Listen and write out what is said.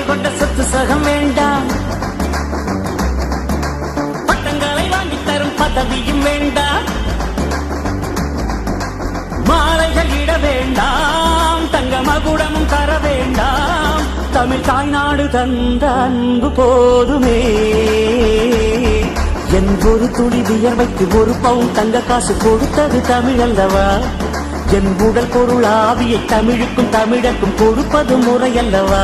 கொண்ட சொத்து சகம் வேண்டாம், பட்டங்களை வாங்கி தரும் பதவியும் வேண்டாம், மாலைகள் இட வேண்டாம், தங்க மகுடமும் தர வேண்டாம், தமிழ் தாய்நாடு தந்த அன்பு போதுமே. என் ஒரு துளி வியர்வைக்கு ஒரு பவுன் தங்க காசு கொடுத்தது தமிழ் அல்லவா? என் உடல் பொருள் ஆவியை தமிழுக்கும் தமிழக்கும் கொடுப்பது முறை அல்லவா?